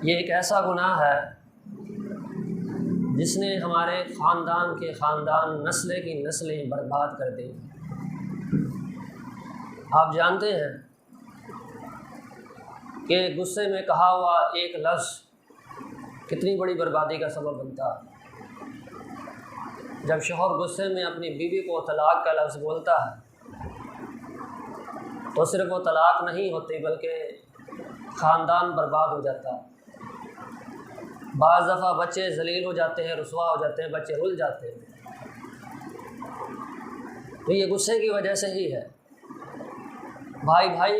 یہ ایک ایسا گناہ ہے جس نے ہمارے خاندان کے خاندان نسلیں کی نسلیں برباد کر دی۔ آپ جانتے ہیں کہ غصے میں کہا ہوا ایک لفظ کتنی بڑی بربادی کا سبب بنتا ہے۔ جب شوہر غصے میں اپنی بیوی کو طلاق کا لفظ بولتا ہے تو صرف وہ طلاق نہیں ہوتی بلکہ خاندان برباد ہو جاتا ہے۔ بعض دفعہ بچے ذلیل ہو جاتے ہیں، رسوا ہو جاتے ہیں، بچے رل جاتے ہیں۔ تو یہ غصے کی وجہ سے ہی ہے۔ بھائی بھائی،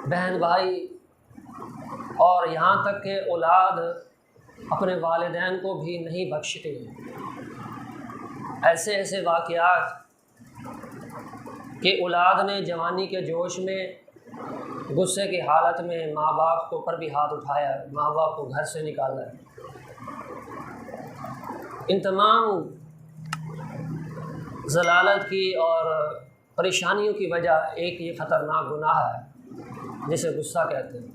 بہن بھائی، اور یہاں تک کہ اولاد اپنے والدین کو بھی نہیں بخشتے ہیں۔ ایسے ایسے واقعات کہ اولاد نے جوانی کے جوش میں غصے کی حالت میں ماں باپ کے اوپر بھی ہاتھ اٹھایا، ماں باپ کو گھر سے نکالا ہے۔ ان تمام ضلالت کی اور پریشانیوں کی وجہ ایک یہ خطرناک گناہ ہے جسے غصہ کہتے ہیں۔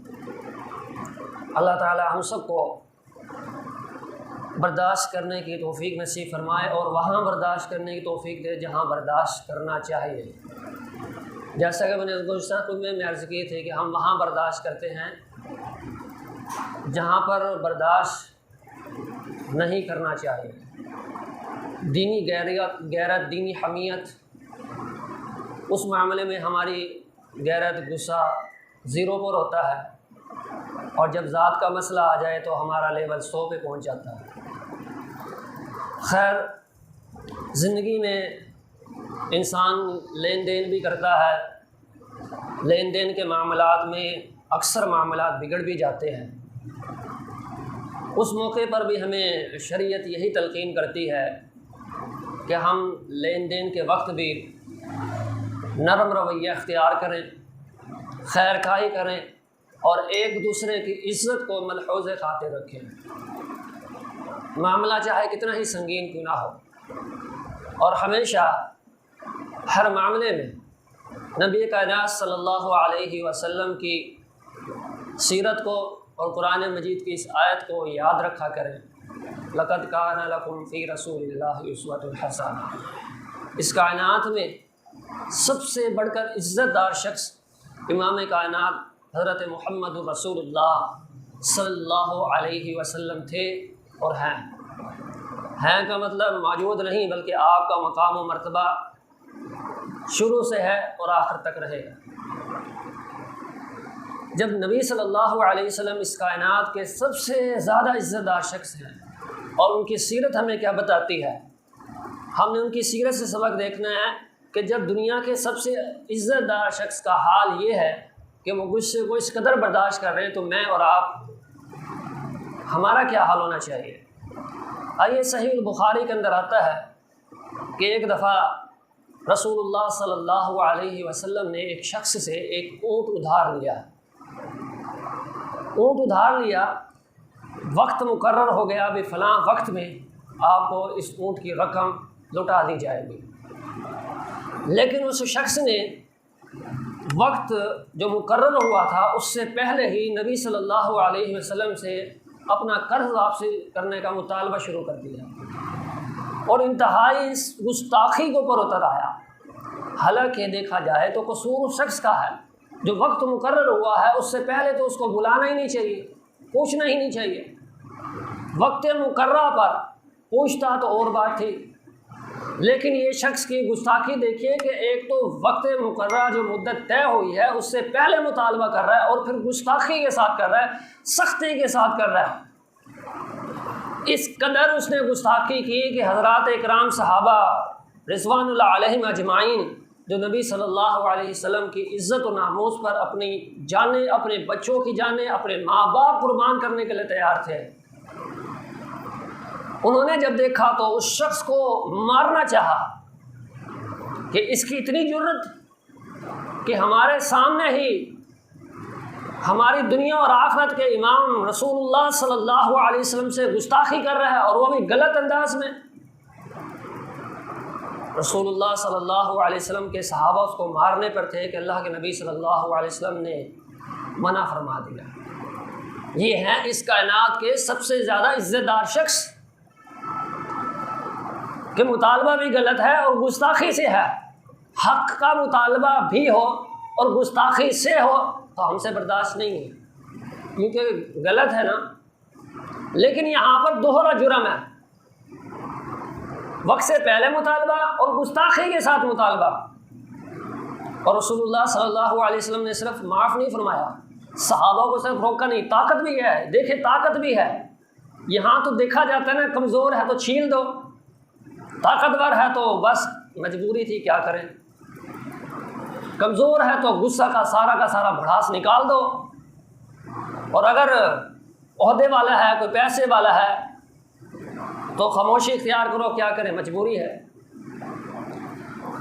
اللہ تعالی ہم سب کو برداشت کرنے کی توفیق نصیب فرمائے اور وہاں برداشت کرنے کی توفیق دے جہاں برداشت کرنا چاہیے۔ جیسا کہ میں نے گزشتہ خطبے میں عرض کی تھی کہ ہم وہاں برداشت کرتے ہیں جہاں پر برداشت نہیں کرنا چاہیے۔ دینی غیرت، دینی حمیت، اس معاملے میں ہماری غیرت، غصہ زیرو پر ہوتا ہے، اور جب ذات کا مسئلہ آ جائے تو ہمارا لیول 100 پہ پہنچ جاتا ہے۔ خیر، زندگی میں انسان لین دین بھی کرتا ہے، لین دین کے معاملات میں اکثر معاملات بگڑ بھی جاتے ہیں۔ اس موقع پر بھی ہمیں شریعت یہی تلقین کرتی ہے کہ ہم لین دین کے وقت بھی نرم رویہ اختیار کریں، خیر خواہی کریں اور ایک دوسرے کی عزت کو ملحوظ خاطر رکھیں، معاملہ چاہے کتنا ہی سنگین کیوں نہ ہو۔ اور ہمیشہ ہر معاملے میں نبی کائنات صلی اللہ علیہ وسلم کی سیرت کو اور قرآن مجید کی اس آیت کو یاد رکھا کریں۔ لَقَدْ كَانَ لَكُمْ فِي رَسُولِ اللَّهِ أُسْوَةٌ حَسَنَةٌ۔ اس کائنات میں سب سے بڑھ کر عزت دار شخص امام کائنات حضرت محمد رسول اللہ صلی اللہ علیہ وسلم تھے اور ہیں کا مطلب موجود نہیں بلکہ آپ کا مقام و مرتبہ شروع سے ہے اور آخر تک رہے گا۔ جب نبی صلی اللہ علیہ وسلم اس کائنات کے سب سے زیادہ عزت دار شخص ہیں اور ان کی سیرت ہمیں کیا بتاتی ہے، ہم نے ان کی سیرت سے سبق دیکھنا ہے کہ جب دنیا کے سب سے عزت دار شخص کا حال یہ ہے کہ وہ غصے کو اس قدر برداشت کر رہے ہیں تو میں اور آپ، ہمارا کیا حال ہونا چاہیے۔ آئیے، صحیح البخاری کے اندر آتا ہے کہ ایک دفعہ رسول اللہ صلی اللہ علیہ وسلم نے ایک شخص سے ایک اونٹ ادھار لیا۔ اونٹ ادھار لیا، وقت مقرر ہو گیا، بھی فلاں وقت میں آپ کو اس اونٹ کی رقم لوٹا دی جائے گی۔ لیکن اس شخص نے وقت جو مقرر ہوا تھا اس سے پہلے ہی نبی صلی اللہ علیہ وسلم سے اپنا قرض واپسی کرنے کا مطالبہ شروع کر دیا اور انتہائی اس گستاخی کو پر اتر آیا۔ حالانکہ دیکھا جائے تو قصور اس شخص کا ہے، جو وقت مقرر ہوا ہے اس سے پہلے تو اس کو بلانا ہی نہیں چاہیے، پوچھنا ہی نہیں چاہیے۔ وقت مقررہ پر پوچھتا تو اور بات تھی، لیکن یہ شخص کی گستاخی دیکھیے کہ ایک تو وقت مقررہ جو مدت طے ہوئی ہے اس سے پہلے مطالبہ کر رہا ہے اور پھر گستاخی کے ساتھ کر رہا ہے، سختی کے ساتھ کر رہا ہے۔ اس قدر اس نے گستاخی کی کہ حضرات اکرام صحابہ رضوان اللہ علیہم اجمعین، جو نبی صلی اللہ علیہ وسلم کی عزت و ناموس پر اپنی جانیں، اپنے بچوں کی جانیں، اپنے ماں باپ قربان کرنے کے لیے تیار تھے، انہوں نے جب دیکھا تو اس شخص کو مارنا چاہا کہ اس کی اتنی جرت کہ ہمارے سامنے ہی ہماری دنیا اور آخرت کے امام رسول اللہ صلی اللہ علیہ وسلم سے گستاخی کر رہا ہے اور وہ بھی غلط انداز میں۔ رسول اللہ صلی اللہ علیہ وسلم کے صحابہ اس کو مارنے پر تھے کہ اللہ کے نبی صلی اللہ علیہ وسلم نے منع فرما دیا۔ یہ ہیں اس کائنات کے سب سے زیادہ عزت دار شخص، کہ مطالبہ بھی غلط ہے اور گستاخی سے ہے، حق کا مطالبہ بھی ہو اور گستاخی سے ہو تو ہم سے برداشت نہیں ہے، کیونکہ غلط ہے نا۔ لیکن یہاں پر دوہرا جرم ہے، وقت سے پہلے مطالبہ اور گستاخی کے ساتھ مطالبہ۔ اور رسول اللہ صلی اللہ علیہ وسلم نے صرف معاف نہیں فرمایا، صحابہ کو صرف روکا نہیں، طاقت بھی ہے، دیکھیں طاقت بھی ہے۔ یہاں تو دیکھا جاتا ہے نا، کمزور ہے تو چھین دو، طاقتور ہے تو بس مجبوری تھی کیا کریں، کمزور ہے تو غصہ کا سارا بھڑاس نکال دو، اور اگر عہدے والا ہے، کوئی پیسے والا ہے تو خاموشی اختیار کرو، کیا کریں، مجبوری ہے۔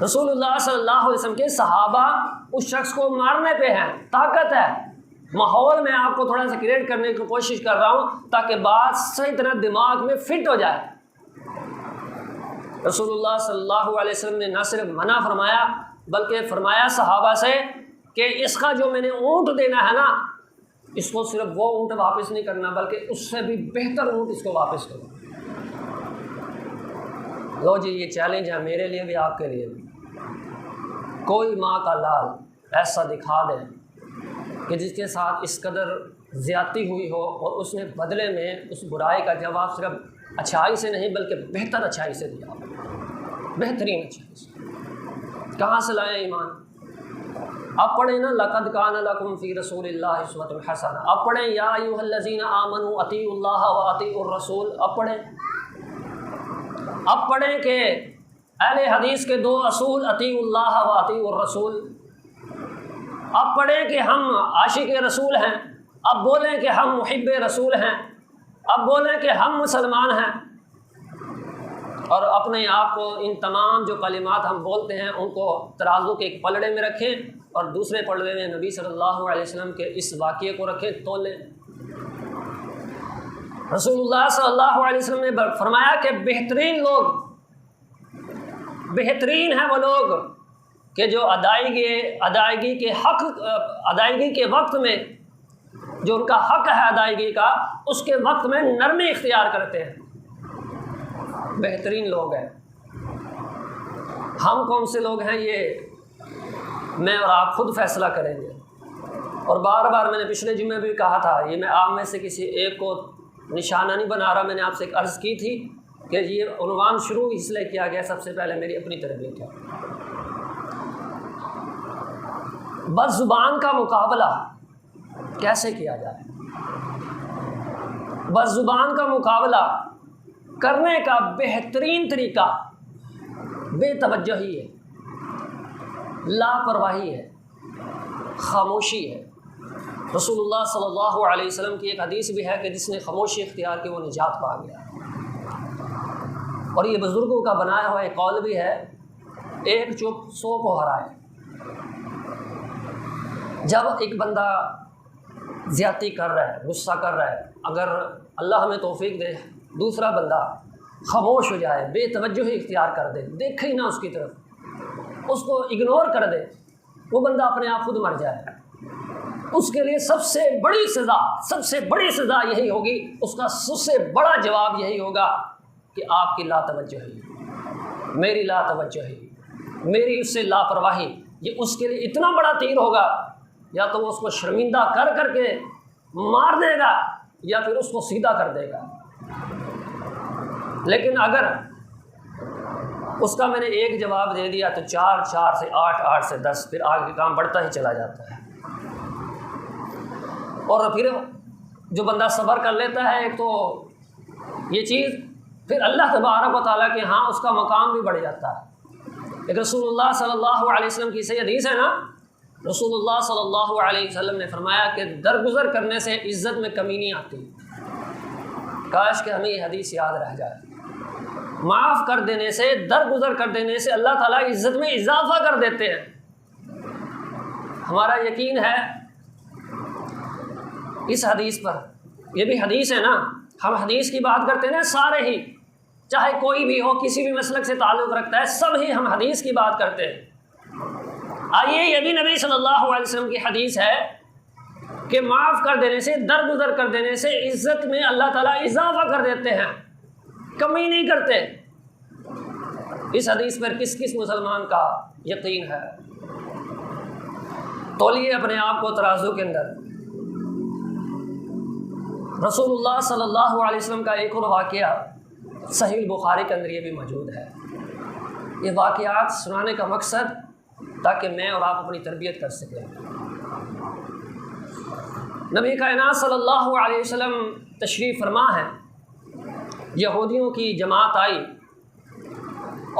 رسول اللہ صلی اللہ علیہ وسلم کے صحابہ اس شخص کو مارنے پہ ہیں، طاقت ہے۔ ماحول میں آپ کو تھوڑا سا کریٹ کرنے کی کوشش کر رہا ہوں تاکہ بات صحیح طرح دماغ میں فٹ ہو جائے۔ رسول اللہ صلی اللہ علیہ وسلم نے نہ صرف منع فرمایا بلکہ فرمایا صحابہ سے کہ اس کا جو میں نے اونٹ دینا ہے نا، اس کو صرف وہ اونٹ واپس نہیں کرنا بلکہ اس سے بھی بہتر اونٹ اس کو واپس کرو۔ لو جی، یہ چیلنج ہے میرے لیے بھی آپ کے لیے بھی۔ کوئی ماں کا لال ایسا دکھا دے کہ جس کے ساتھ اس قدر زیادتی ہوئی ہو اور اس نے بدلے میں اس برائی کا جواب صرف اچھائی سے نہیں بلکہ بہتر اچھائی سے دیا، بہترین اچھائی سے۔ کہاں سے لائیں ایمان؟ اب پڑھیں نا، لقد کان لکم فی رسول اللہ اسوۃ حسنہ، اب پڑھیں یا ایھا الذین آمنوا اطیعوا اللہ واطیعوا الرسول، اب پڑھیں کہ اہل حدیث کے دو اصول، اطیعوا اللہ واطیعوا الرسول۔ اب پڑھیں کہ ہم عاشق رسول ہیں، اب بولیں کہ ہم محب رسول ہیں، اب بولیں کہ ہم مسلمان ہیں، اور اپنے آپ کو ان تمام جو کلمات ہم بولتے ہیں ان کو ترازو کے ایک پلڑے میں رکھیں اور دوسرے پلڑے میں نبی صلی اللہ علیہ وسلم کے اس واقعے کو رکھیں، تولیں۔ رسول اللہ صلی اللہ علیہ وسلم نے فرمایا کہ بہترین ہیں وہ لوگ کہ جو ادائیگی کے وقت میں جو ان کا حق ہے ادائیگی کا، اس کے وقت میں نرمی اختیار کرتے ہیں، بہترین لوگ ہیں۔ ہم کون سے لوگ ہیں یہ میں اور آپ خود فیصلہ کریں گے۔ اور بار بار میں نے پچھلے جمعے بھی کہا تھا، یہ میں آپ میں سے کسی ایک کو نشانہ نہیں بنا رہا، میں نے آپ سے ایک عرض کی تھی کہ یہ عنوان شروع اس لیے کیا گیا، سب سے پہلے میری اپنی تربیت ہے۔ بد زبان کا مقابلہ کیسے کیا جائے؟ بد زبان کا مقابلہ کرنے کا بہترین طریقہ بے توجہی ہے، لاپرواہی ہے، خاموشی ہے۔ رسول اللہ صلی اللہ علیہ وسلم کی ایک حدیث بھی ہے کہ جس نے خاموشی اختیار کی وہ نجات پا گیا، اور یہ بزرگوں کا بنایا ہوا ایک قول بھی ہے، ایک چپ 100 کو ہرائے۔ جب ایک بندہ زیادتی کر رہا ہے، غصہ کر رہا ہے، اگر اللہ ہمیں توفیق دے دوسرا بندہ خاموش ہو جائے، بے توجہی اختیار کر دے، دیکھے ہی نہ اس کی طرف، اس کو اگنور کر دے، وہ بندہ اپنے آپ خود مر جائے۔ اس کے لیے سب سے بڑی سزا یہی ہوگی، اس کا سب سے بڑا جواب یہی ہوگا کہ آپ کی لا توجہی، میری لا توجہی، میری اس سے لاپرواہی، یہ اس کے لیے اتنا بڑا تیر ہوگا، یا تو وہ اس کو شرمندہ کر کے مار دے گا یا پھر اس کو سیدھا کر دے گا۔ لیکن اگر اس کا میں نے ایک جواب دے دیا تو 4 سے 8، 8 سے 10، پھر آگے کام بڑھتا ہی چلا جاتا ہے۔ اور پھر جو بندہ صبر کر لیتا ہے ایک تو یہ چیز، پھر اللہ تبارک و تعالیٰ کے ہاں اس کا مقام بھی بڑھ جاتا ہے۔ ایک رسول اللہ صلی اللہ علیہ وسلم کی صحیح حدیث ہے نا، رسول اللہ صلی اللہ علیہ وسلم نے فرمایا کہ درگزر کرنے سے عزت میں کمی نہیں آتی۔ کاش کہ ہمیں یہ حدیث یاد رہ جائے۔ معاف کر دینے سے، درگزر کر دینے سے اللہ تعالیٰ عزت میں اضافہ کر دیتے ہیں۔ ہمارا یقین ہے اس حدیث پر، یہ بھی حدیث ہے نا، ہم حدیث کی بات کرتے ہیں نا، سارے ہی، چاہے کوئی بھی ہو، کسی بھی مسلک سے تعلق رکھتا ہے، سب ہی ہم حدیث کی بات کرتے ہیں۔ آئیے، یہ بھی نبی صلی اللہ علیہ وسلم کی حدیث ہے کہ معاف کر دینے سے، درگزر کر دینے سے عزت میں اللہ تعالیٰ اضافہ کر دیتے ہیں، کمی نہیں کرتے۔ اس حدیث پر کس کس مسلمان کا یقین ہے؟ تولیے اپنے آپ کو ترازو کے اندر۔ رسول اللہ صلی اللہ علیہ وسلم کا ایک اور واقعہ صحیح بخاری کے اندر یہ بھی موجود ہے۔ یہ واقعات سنانے کا مقصد تاکہ میں اور آپ اپنی تربیت کر سکیں۔ نبی کائنات صلی اللہ علیہ وسلم تشریف فرما ہے، یہودیوں کی جماعت آئی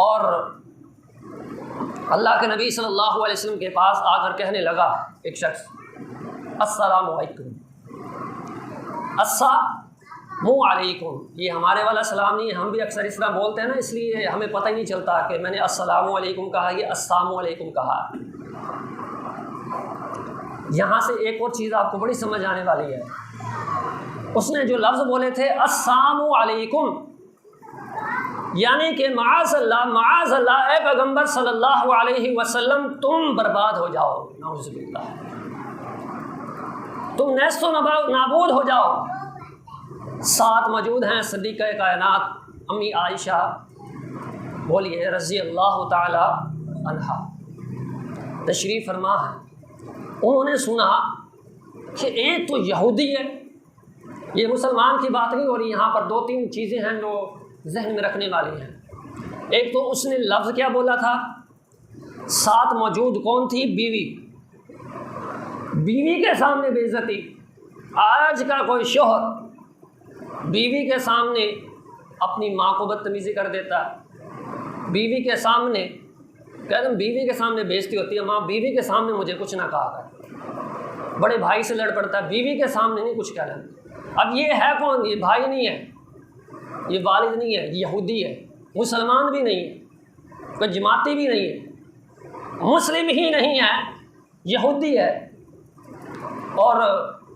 اور اللہ کے نبی صلی اللہ علیہ وسلم کے پاس آ کر کہنے لگا ایک شخص، السلام علیکم، السلام علیکم۔ یہ ہمارے والا سلام نہیں ہے، ہم بھی اکثر اس طرح بولتے ہیں نا، اس لیے ہمیں پتہ ہی نہیں چلتا کہ میں نے السلام علیکم کہا یا السلام علیکم کہا۔ یہاں سے ایک اور چیز آپ کو بڑی سمجھ آنے والی ہے۔ اس نے جو لفظ بولے تھے السلام علیکم، یعنی کہ معاذ اللہ اے پیغمبر صلی اللہ علیہ وسلم تم برباد ہو جاؤ، نعوذ باللہ، تم نیست و نابود ہو جاؤ۔ ساتھ موجود ہیں صدیقہ کائنات امی عائشہ، بولیے رضی اللہ تعالی عنہا، تشریف فرما ہے۔ انہوں نے سنا کہ ایک تو یہودی ہے، یہ مسلمان کی بات نہیں ہو رہی، یہاں پر دو تین چیزیں ہیں جو ذہن میں رکھنے والی ہیں۔ ایک تو اس نے لفظ کیا بولا تھا، ساتھ موجود کون تھی؟ بیوی، بیوی کے سامنے بے عزتی۔ آج کا کوئی شوہر بیوی کے سامنے اپنی ماں کو بدتمیزی کر دیتا ہے، بیوی کے سامنے کہتے ہیں بیوی کے سامنے بےزتی ہوتی ہے، ماں بیوی کے سامنے مجھے کچھ نہ کہا کر، بڑے بھائی سے لڑ پڑتا ہے، بیوی کے سامنے نہیں کچھ کہنا۔ اب یہ ہے کون؟ یہ بھائی نہیں ہے، یہ والد نہیں ہے، یہ یہودی ہے، مسلمان بھی نہیں ہے، کوئی جماعتی بھی نہیں ہے، مسلم ہی نہیں ہے، یہودی ہے۔ اور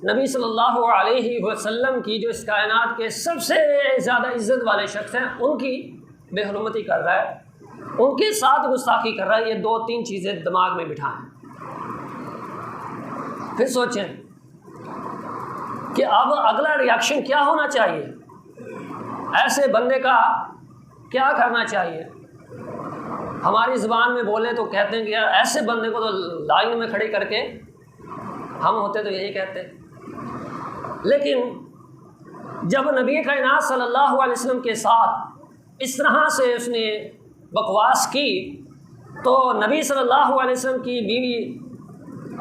نبی صلی اللہ علیہ وسلم کی جو اس کائنات کے سب سے زیادہ عزت والے شخص ہیں، ان کی بے حرمتی کر رہا ہے، ان کے ساتھ گستاخی کر رہا ہے۔ یہ دو تین چیزیں دماغ میں بٹھائیں، پھر سوچیں کہ اب اگلا ریاکشن کیا ہونا چاہیے، ایسے بندے کا کیا کرنا چاہیے۔ ہماری زبان میں بولیں تو کہتے ہیں کہ یار ایسے بندے کو تو لائن میں کھڑی کر کے، ہم ہوتے تو یہی کہتے۔ لیکن جب نبی کائنات صلی اللہ علیہ وسلم کے ساتھ اس طرح سے اس نے بکواس کی تو نبی صلی اللہ علیہ وسلم کی بیوی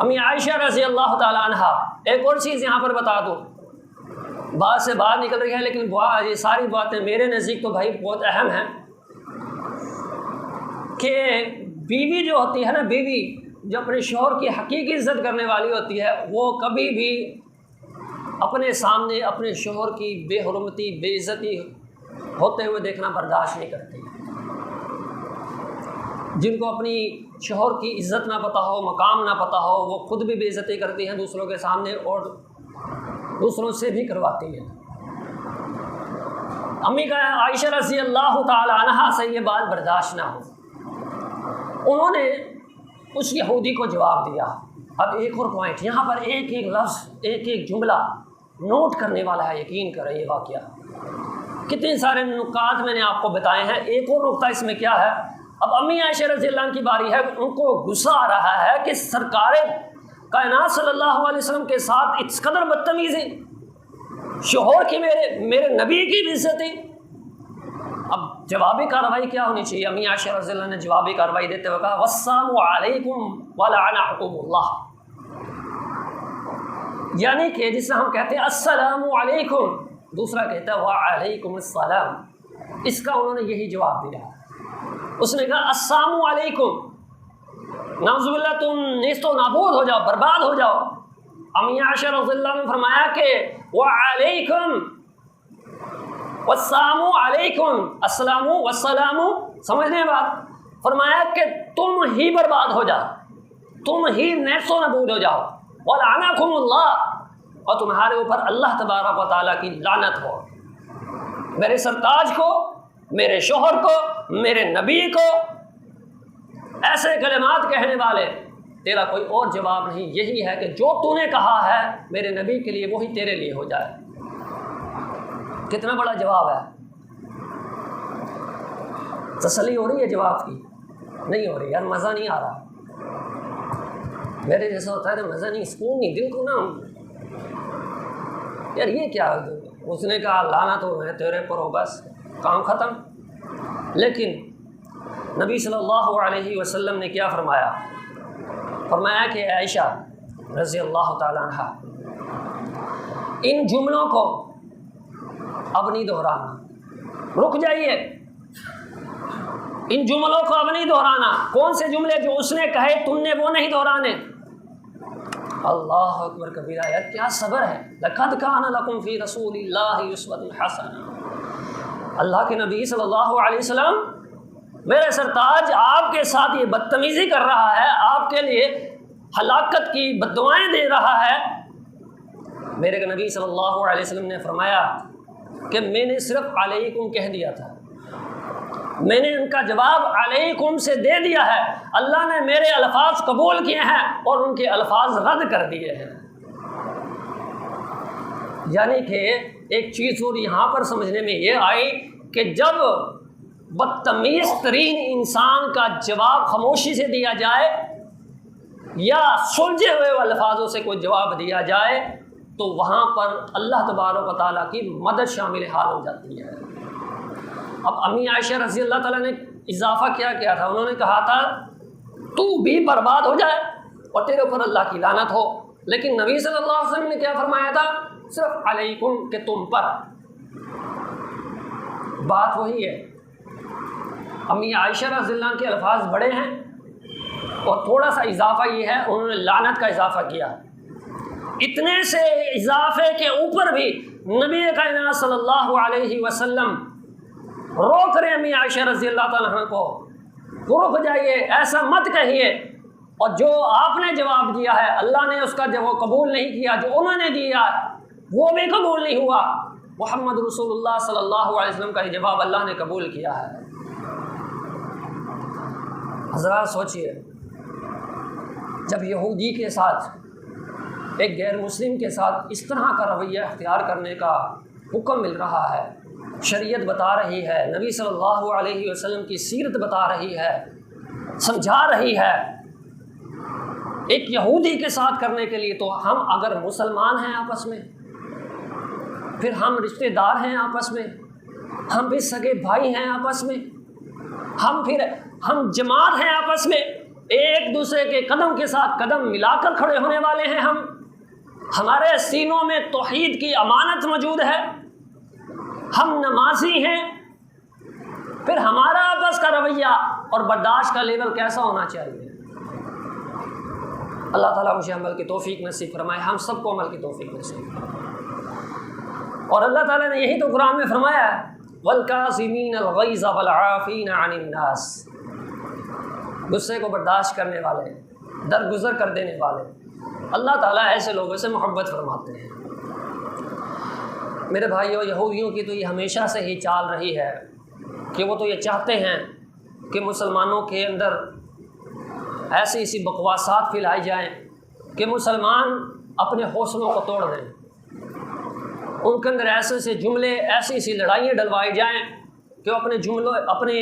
امی عائشہ رضی اللہ تعالیٰ عنہا، ایک اور چیز یہاں پر بتا دوں، بات سے باہر نکل رہی ہے لیکن یہ ساری باتیں میرے نزدیک تو بھائی بہت اہم ہیں، کہ بیوی جو ہوتی ہے نا، بیوی جو اپنے شوہر کی حقیقی عزت کرنے والی ہوتی ہے، وہ کبھی بھی اپنے سامنے اپنے شوہر کی بے حرمتی، بے عزتی ہوتے ہوئے دیکھنا برداشت نہیں کرتی۔ جن کو اپنی شوہر کی عزت نہ پتہ ہو، مقام نہ پتہ ہو، وہ خود بھی بے عزتی کرتی ہیں دوسروں کے سامنے اور دوسروں سے بھی کرواتی ہیں۔ امی کا عائشہ رضی اللہ تعالی عنہا سے یہ بات برداشت نہ ہو، انہوں نے اس یہودی کو جواب دیا۔ اب ایک اور پوائنٹ یہاں پر، ایک ایک لفظ، ایک ایک جملہ نوٹ کرنے والا ہے، یقین کریں یہ واقعہ کتنے سارے نکات میں نے آپ کو بتائے ہیں۔ ایک اور نقطہ اس میں کیا ہے، اب امی عائشہ رضی اللہ عنہ کی باری ہے، ان کو غصہ آ رہا ہے کہ سرکار کائنات صلی اللہ علیہ وسلم کے ساتھ اس قدر بدتمیزی، شوہر کی، میرے نبی کی بھی عزتی۔ اب جوابی کارروائی کیا ہونی چاہیے؟ امی عائشہ رضی اللہ عنہ نے جوابی کارروائی دیتے ہوئے کہا والسلام علیکم ولعنکم اللہ، یعنی کہ جس طرح ہم کہتے ہیں السلام علیکم، دوسرا کہتا ہے وعلیکم السلام، اس کا انہوں نے یہی جواب دیا۔ اس نے کہا السلام علیکم، نعوذ باللہ تم نیست و نابود ہو جاؤ، برباد ہو جاؤ۔ امی عائشہ رضی اللہ عنہ نے فرمایا کہ وعلیکم والسلام علیکم، السلام والسلام، سمجھنے بات، فرمایا کہ تم ہی برباد ہو جاؤ، تم ہی نیست و نابود ہو جاؤ، ولعنکم اللہ، اور تمہارے اوپر اللہ تبارک و تعالیٰ کی لعنت ہو۔ میرے سرتاج کو، میرے شوہر کو، میرے نبی کو ایسے کلمات کہنے والے تیرا کوئی اور جواب نہیں، یہی ہے کہ جو تو نے کہا ہے میرے نبی کے لیے وہی تیرے لیے ہو جائے۔ کتنا بڑا جواب ہے، تسلی ہو رہی ہے جواب کی؟ نہیں ہو رہی یار، مزہ نہیں آ رہا۔ میرے جیسا ہوتا ہے نا، مزہ نہیں، سکون نہیں، دل کو نا یار یہ کیا، اس نے کہا لعنت ہو میں تیرے پر ہو، بس کام ختم۔ لیکن نبی صلی اللہ علیہ وسلم نے کیا فرمایا؟ فرمایا کہ عائشہ رضی اللہ تعالیٰ عنہ ان جملوں کو اب نہیں دہرانا، رک جائیے، ان جملوں کو اب نہیں دہرانا۔ کون سے جملے؟ جو اس نے کہے تم نے وہ نہیں دہرانے۔ اللہ اکبر کبیرہ، یار کیا صبر ہے۔ لَقَدْ كَانَ لَكُمْ فِي رَسُولِ اللَّهِ أُسْوَةٌ حَسَنَةٌ، اللہ کے نبی صلی اللہ علیہ وسلم، میرے سرتاج آپ کے ساتھ یہ بدتمیزی کر رہا ہے، آپ کے لیے ہلاکت کی بددعائیں دے رہا ہے۔ میرے نبی صلی اللہ علیہ وسلم نے فرمایا کہ میں نے صرف علیکم کہہ دیا تھا، میں نے ان کا جواب علیکم سے دے دیا ہے، اللہ نے میرے الفاظ قبول کیے ہیں اور ان کے الفاظ رد کر دیے ہیں۔ یعنی کہ ایک چیز اور یہاں پر سمجھنے میں یہ آئی کہ جب بدتمیز ترین انسان کا جواب خاموشی سے دیا جائے یا سلجھے ہوئے الفاظوں سے کوئی جواب دیا جائے تو وہاں پر اللہ تبارک و تعالیٰ کی مدد شامل حال ہو جاتی ہے۔ اب امی عائشہ رضی اللہ تعالیٰ نے اضافہ کیا تھا، انہوں نے کہا تھا تو بھی برباد ہو جائے اور تیرے اوپر اللہ کی لعنت ہو، لیکن نبی صلی اللہ علیہ وسلم نے کیا فرمایا تھا؟ صرف علیکم کہ تم پر۔ بات وہی ہے، امی عائشہ رضی اللہ عنہ کے الفاظ بڑے ہیں اور تھوڑا سا اضافہ یہ ہے، انہوں نے لعنت کا اضافہ کیا۔ اتنے سے اضافے کے اوپر بھی نبی کائنات صلی اللہ علیہ وسلم روک رہے امی عائشہ رضی اللہ تعالیٰ عنہ کو، رک جائیے، ایسا مت کہیے، اور جو آپ نے جواب دیا ہے اللہ نے اس کا جواب قبول نہیں کیا، جو انہوں نے دیا وہ بھی قبول نہیں ہوا، محمد رسول اللہ صلی اللہ علیہ وسلم کا یہ جواب اللہ نے قبول کیا ہے۔ حضرات سوچئے، جب یہودی کے ساتھ ایک غیر مسلم کے ساتھ اس طرح کا رویہ اختیار کرنے کا حکم مل رہا ہے، شریعت بتا رہی ہے، نبی صلی اللہ علیہ وسلم کی سیرت بتا رہی ہے، سمجھا رہی ہے، ایک یہودی کے ساتھ کرنے کے لیے، تو ہم اگر مسلمان ہیں آپس میں، پھر ہم رشتہ دار ہیں آپس میں، ہم بھی سگے بھائی ہیں آپس میں، ہم جماعت ہیں آپس میں، ایک دوسرے کے قدم کے ساتھ قدم ملا کر کھڑے ہونے والے ہیں، ہمارے سینوں میں توحید کی امانت موجود ہے، ہم نمازی ہیں، پھر ہمارا آپس کا رویہ اور برداشت کا لیول کیسا ہونا چاہیے؟ اللہ تعالیٰ مجھے عمل کی توفیق نصیب فرمائے، ہم سب کو عمل کی توفیق نصیب فرمائے۔ اور اللہ تعالیٰ نے یہی تو قرآن میں فرمایا ہے وَالْكَاظِمِينَ الْغَيْظَ وَالْعَافِينَ عَنِ النَّاسِ، غصے کو برداشت کرنے والے، درگزر کر دینے والے، اللہ تعالیٰ ایسے لوگوں سے محبت فرماتے ہیں۔ میرے بھائیوں، یہودیوں کی تو یہ ہمیشہ سے ہی چال رہی ہے کہ وہ تو یہ چاہتے ہیں کہ مسلمانوں کے اندر ایسی بکواسات پھیلائی جائیں کہ مسلمان اپنے حوصلوں کو توڑ دیں، ان کے اندر ایسے جملے، ایسی لڑائیاں ڈلوائی جائیں کہ وہ اپنے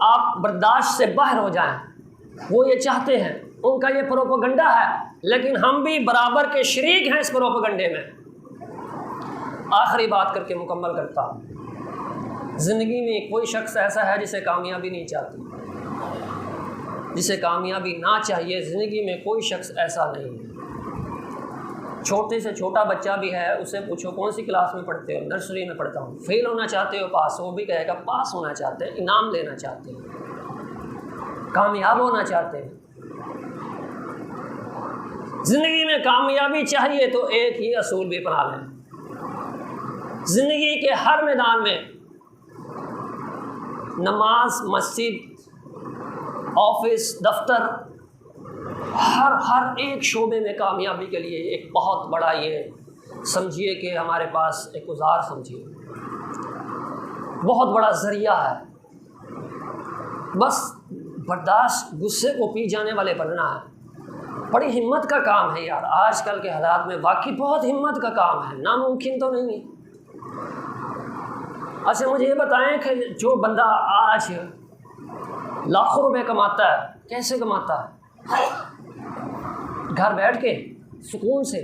آپ برداشت سے باہر ہو جائیں۔ وہ یہ چاہتے ہیں، ان کا یہ پروپیگنڈا ہے، لیکن ہم بھی برابر کے شریک ہیں اس پروپیگنڈے میں۔ آخری بات کر کے مکمل کرتا ہوں، زندگی میں کوئی شخص ایسا ہے جسے کامیابی نہیں چاہتی، جسے کامیابی نہ چاہیے، زندگی میں کوئی شخص ایسا نہیں ہے۔ چھوٹے سے چھوٹا بچہ بھی ہے، اسے پوچھو کون سی کلاس میں پڑھتے ہو؟ نرسری میں پڑھتا ہوں۔ فیل ہونا چاہتے ہو پاس؟ وہ بھی کہے گا پاس ہونا چاہتے ہیں، انعام لینا چاہتے ہیں، کامیاب ہونا چاہتے ہیں۔ زندگی میں کامیابی چاہیے تو ایک ہی اصول بھی اپنا لیں، زندگی کے ہر میدان میں، نماز، مسجد، آفس، دفتر، ہر ایک شعبے میں کامیابی کے لیے ایک بہت بڑا یہ سمجھیے کہ ہمارے پاس ایک اوزار سمجھیے، بہت بڑا ذریعہ ہے، بس برداشت، غصے کو پی جانے والے بننا ہے۔ بڑی ہمت کا کام ہے یار، آج کل کے حالات میں واقعی بہت ہمت کا کام ہے، ناممکن تو نہیں ہے۔ اچھا مجھے یہ بتائیں کہ جو بندہ آج لاکھوں روپے کماتا ہے، کیسے کماتا ہے؟ گھر بیٹھ کے سکون سے۔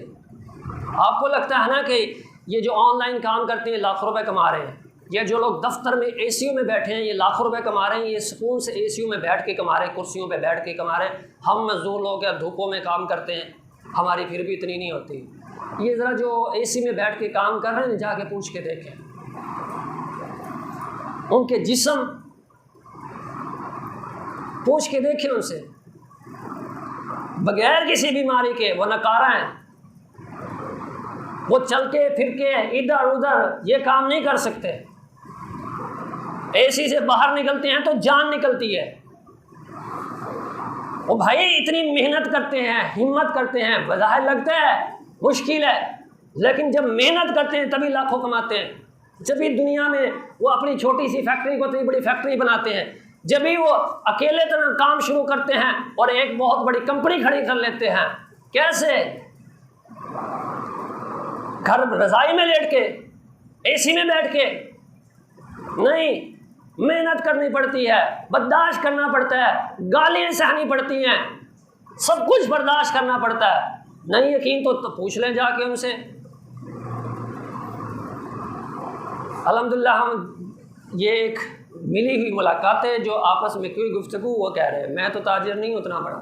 آپ کو لگتا ہے نا کہ یہ جو آن لائن کام کرتے ہیں لاکھوں روپے کما رہے ہیں، یہ جو لوگ دفتر میں اے سی یو میں بیٹھے ہیں یہ لاکھوں روپے کما رہے ہیں، یہ سکون سے اے سی یو میں بیٹھ کے کما رہے ہیں، کرسیوں پہ بیٹھ کے کما رہے ہیں۔ ہم مزدور لوگ یا دھوپوں میں کام کرتے ہیں، ہماری پھر بھی اتنی نہیں ہوتی۔ یہ ذرا جو اے سی میں بیٹھ کے کام کر رہے ہیں جا کے پوچھ کے دیکھیں، ان کے جسم پوچھ کے دیکھیں ان سے، بغیر کسی بیماری کے وہ نکارہ ہیں، وہ چل کے پھر کے ادھر ادھر یہ کام نہیں کر سکتے۔ اے سی سے باہر نکلتے ہیں تو جان نکلتی ہے۔ وہ بھائی اتنی محنت کرتے ہیں، ہمت کرتے ہیں، بظاہر لگتا ہے مشکل ہے، لیکن جب محنت کرتے ہیں تبھی لاکھوں کماتے ہیں۔ جبھی دنیا میں وہ اپنی چھوٹی سی فیکٹری کو اتنی بڑی فیکٹری بناتے ہیں، جبھی وہ اکیلے طرح کام شروع کرتے ہیں اور ایک بہت بڑی کمپنی کھڑی کر لیتے ہیں۔ کیسے؟ گھر رضائی میں لیٹ کے، اے سی میں بیٹھ کے نہیں، محنت کرنی پڑتی ہے، برداشت کرنا پڑتا ہے، گالیاں سہنی پڑتی ہیں، سب کچھ برداشت کرنا پڑتا ہے۔ نہیں یقین تو پوچھ لیں جا کے ان سے۔ الحمدللہ ہم یہ ایک ملی ہوئی ملاقات ہے جو آپس میں کوئی گفتگو وہ کہہ رہے ہیں، میں تو تاجر نہیں اتنا بڑا،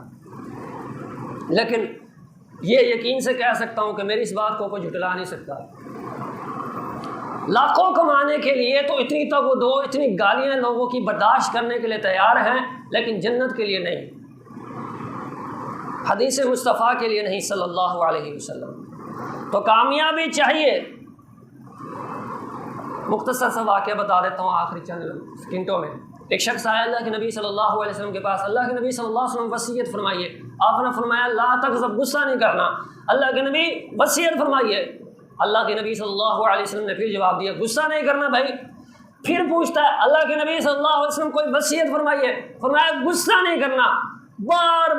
لیکن یہ یقین سے کہہ سکتا ہوں کہ میری اس بات کو کوئی جھٹلا نہیں سکتا۔ لاکھوں کمانے کے لیے تو اتنی تگ و دو، اتنی گالیاں لوگوں کی برداشت کرنے کے لیے تیار ہیں، لیکن جنت کے لیے نہیں، حدیث مصطفیٰ کے لیے نہیں صلی اللہ علیہ وسلم۔ تو کامیابی چاہیے۔ مختصر سا واقعہ بتا دیتا ہوں آخری چند سیکنڈوں میں۔ ایک شخص آیا اللہ کے نبی صلی اللہ علیہ وسلم کے پاس، اللہ کے نبی صلی اللہ علیہ وسلم وصیت فرمائیے۔ آپ نے فرمایا لا تغضب، غصہ نہیں کرنا۔ اللہ کے نبی وصیت فرمائیے۔ اللہ کے نبی صلی اللہ علیہ وسلم نے پھر جواب دیا غصہ نہیں کرنا بھائی۔ پھر پوچھتا ہے اللہ کے نبی صلی اللہ علیہ وسلم کوئی وصیت فرمائیے، فرمایا غصہ نہیں کرنا۔ بار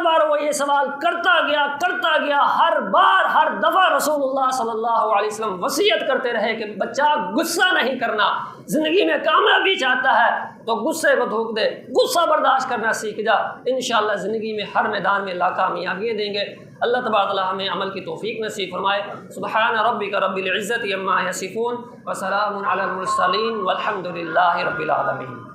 بار وہ یہ سوال کرتا گیا، ہر دفعہ رسول اللہ صلی اللہ علیہ وسلم وصیت کرتے رہے کہ بچہ غصہ نہیں کرنا، زندگی میں کامیابی چاہتا ہے تو غصے کو تھوک دے، غصہ برداشت کرنا سیکھ جا، انشاءاللہ زندگی میں ہر میدان میں کامیابی دیں گے۔ اللہ تبارک و تعالی ہمیں عمل کی توفیق نصیب فرمائے۔ سبحان ربک رب العزت عما یصفون وسلام علی المرسلین والحمد للہ رب العالمین۔